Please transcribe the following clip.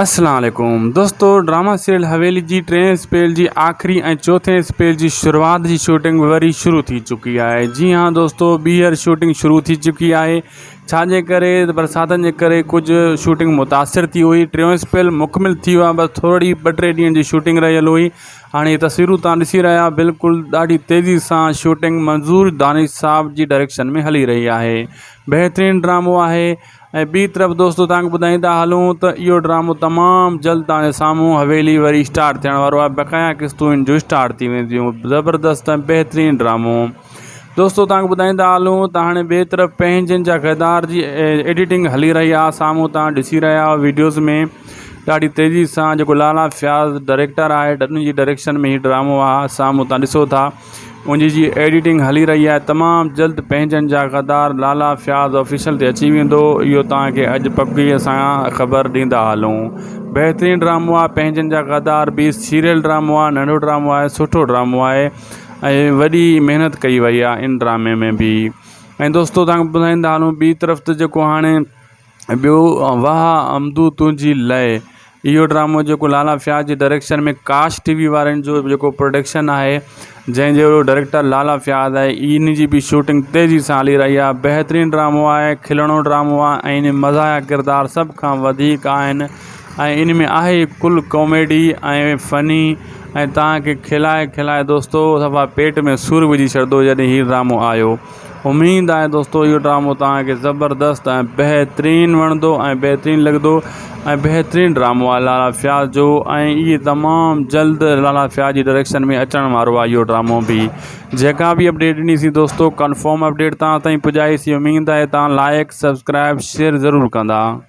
अस्सलाम वालेकुम दोस्तों, ड्रामा सीरियल हवेली जी टें स्पेल जी आख़िरी ऐं चौथे स्पेल जी शुरुआत जी शूटिंग वरी शुरू थी चुकी है। जी हाँ दोस्तों, ॿीहर शूटिंग शुरू थी चुकी है। छाजे करे बरसातनि जे करे कुछ शूटिंग मुतासिर थी हुई। टियों स्पेल मुकमिल थी वियो आहे, बस थोड़ी 2-3 ॾींहंनि जी शूटिंग रहियल हुई। हाणे तस्वीरूं तव्हां ॾिसी रहिया बिल्कुलु ॾाढी तेज़ी सां शूटिंग मंज़ूर दानिश साहब जी डायरेक्शन में हली रही है। बेहतरीन ड्रामो है। ऐं ॿी तरफ़ दोस्तों तव्हांखे ॿुधाईंदा हलूं त इहो ड्रामो तमामु जल्द तव्हांजे साम्हूं हवेली वरी स्टार्ट थियण वारो आहे। बक़ाया क़िस्तूं इन जो स्टार्ट थी वेंदियूं। ज़बरदस्त ऐं बहितरीनु ड्रामो दोस्तों तव्हांखे ॿुधाईंदा हलूं त हाणे ॿिए तरफ़ पंहिंजनि जा किरदार जी एडिटिंग हली रही आहे। साम्हूं तव्हां ॾिसी रहिया आहियो वीडियोज़ में ॾाढी तेज़ी सां जेको लाला फयाज़ डायरेक्टर आहे, उन जी डायरेक्शन में हीउ ड्रामो आहे। साम्हूं तव्हां ॾिसो था उन जी एडिटिंग हली रही है। तमामु जल्द पंहिंजनि जा किरदार लाला फयाज़ ऑफिशियल ते अची वेंदो। इहो तव्हांखे अॼु पकीअ सां ख़बर ॾींदा हलूं। बहितरीनु ड्रामो आहे। पंहिंजनि जा किरदार बि सीरियल ड्रामो आहे, नंढो ड्रामो आहे, सुठो ड्रामो आहे ऐं वॾी महिनत कई वई आहे इन ड्रामे में बि। ऐं दोस्तों तव्हांखे ॿुधाईंदा हलूं ॿी तरफ़ त जेको हाणे ॿियो वाह अमदू तुंहिंजी लय, इहो ड्रामो जेको लाला फयाज़ जी डायरेक्शन में काश टीवी वारनि जो जेको प्रोडक्शन आहे, जंहिंजो डायरेक्टर लाला फयाज़ आहे, इन जी बि शूटिंग तेज़ी सां हली रही आहे। बहितरीनु ड्रामो आहे, खिलणो ड्रामो आहे ऐं इन मज़ाया किरदार सभ खां वधीक आहिनि ऐं इन में आहे कुल कॉमेडी ऐं फ़नी ऐं तव्हांखे खिलाए खिलाए दोस्तों सफ़ा पेट में सूर विझी छॾंदो जॾहिं हीउ ड्रामो आयो। उम्मीद आहे दोस्तों इहो ड्रामो तव्हांखे ज़बरदस्त ऐं बहितरीनु वणंदो ऐं बहितरीनु लॻंदो ऐं बहितरीनु ड्रामो आहे लाला फयाज़ जो। ऐं इहे तमामु जल्द लाला फयाज़ जी डायरेक्शन में अचण वारो आहे इहो ड्रामो बि। जेका बि अपडेट ॾिनीसीं दोस्तों, कंफर्म अपडेट तव्हां ताईं पुॼाईसीं। उम्मीद आहे तव्हां लाइक सब्सक्राइब शेयर ज़रूरु कंदा।